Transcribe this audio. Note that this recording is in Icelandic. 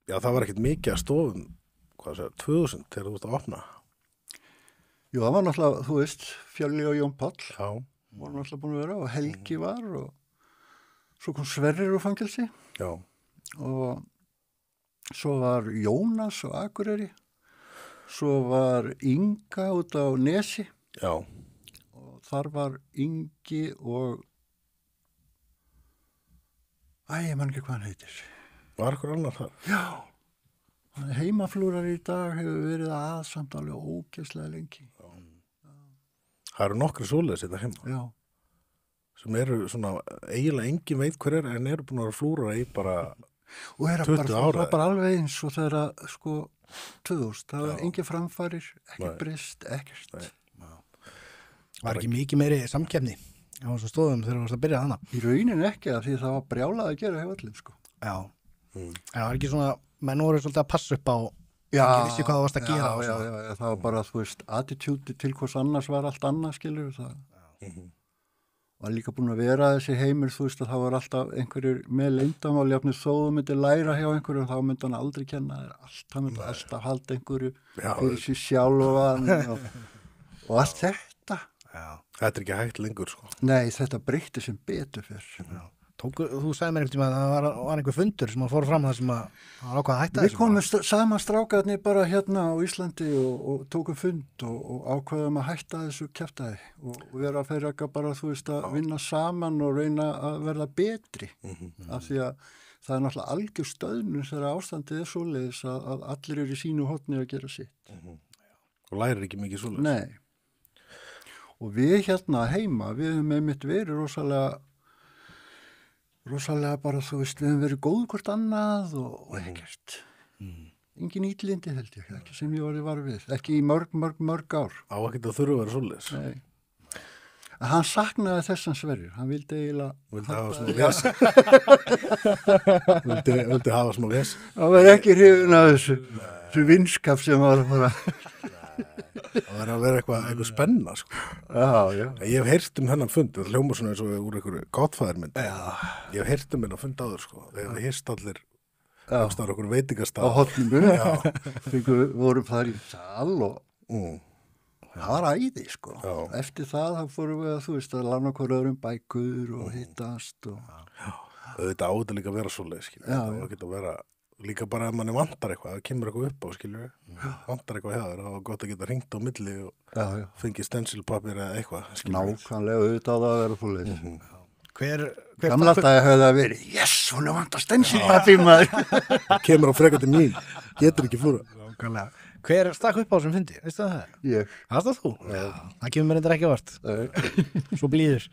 Já, það var ekkert mikið að stofum, hvað segja, 2000 þegar þú ert að opna. Jú, það var náttúrulega, þú veist, Fjölni og Jón Páll Já. voru náttúrulega búin að vera og Helgi var og svo kom Sverrir úr fangelsi Já. og svo var Jónas á Akureyri, svo var Inga út á Nesi Já. og þar var Ingi og ég man ekki hvað hann heitir. Var ykkur annar þar? Já, heimaflúrar í dag hefur verið aðsamt alveg ógeðslega lengi. Það eru nokkri svoleiðis þetta heima. Já. Sem eru svona, eiginlega engin veit hver en eru búin að vera flúra í bara Og 20 það ára. var bara alveg eins og þegar að, sko, 2000, það var engin framfærir, ekki Nei. brist, ekkert. Nei. Var ekki mikið meiri samkeppni á þessum stofum þegar þú varst að byrja þannig? Í raunin ekki að því það var brjálað að gera hjá öllum, sko. Já. En það var ekki svona, menn voru svolítið að passa upp á, Já, ekki vissi hvað þú varst að gera og já, svona. já, það var bara, þú veist, attitúti til hvers annars var allt annað, skilur það. Var líka búin að vera þessi heimur, þú veist, að það var alltaf einhverjir með leyndarmál, jafnir þó þú myndir læra hjá einhverjum, þá myndi hann aldrei kenna þér allt, hann myndi alltaf halda einhverju fyrir sér sjálfan og allt þetta. Já. Þetta er ekki hægt lengur, sko. Nei, þetta breytti sem betur fyrr. Já. Þú sagði mér einhvern tíma að það var einhver fundur sem að fór fram það sem að var ákvað að hætta Við komum saman strákarnir bara hérna á Íslandi og tókum fund og ákvaðum að hætta þessu kjaftaði og vera að fyrir ekki bara, þú veist, að vinna saman og reyna að verða betri. Af því að það er náttúrulega algjör stöðnum þegar ástandið er svoleiðis að allir eru í sínu horni að gera sitt. Og lærir ekki mikið svoleiðis. Nei. Og við hérna heima, við höfum einmitt verið rosalega bara, þú veist, við höfum verið góð hvort annað og ekkert. Engin ítlindi held ég, ekki sem ég var við. Ekki í mörg ár. Á ekkert að þurfa að vera svoleiðis. Nei. Hann saknaði þessan Sverrir. Hann vildi eiginlega... Vildi hafa smá ves. Vildi hafa smá ves. Hann var ekki hrifinn af þessu vinskap sem var bara... Það var að vera eitthvað spenna, sko. Já. Ég hef heyrt hennan fund, það hljómar svona eins og úr einhverju Godfather-mynd. Ég hef heyrt hennan fund áður, sko. Þegar við hýrst allir ástæður okkur veitingastað. Á hotninu, við vorum þar í sal og það var æði, sko. Já. Eftir það fórum við að, þú veist, að lána hver öðrum bækur og hittast og... Þetta áður líka að vera svoleið, skilur. Það var ekki að vera... Líka bara ef manni vantar eitthvað, það kemur eitthvað upp á, skilur við. Vantar eitthvað hjá þér, það var gott að geta hringt á milli og fengið stensilpapir eða eitthvað. Nákvæmlega auðvitað að vera fólið. Hver Gamla dagi hefði það verið, yes, hún er vantar stensilpapir maður. Kemur á frekar til mín, getur ekki fóra. Hver stakk upp á sem fundi, veistu það? Ég. Það þú? Já. Það kemur mér endur ekki á vart. Svo blíður.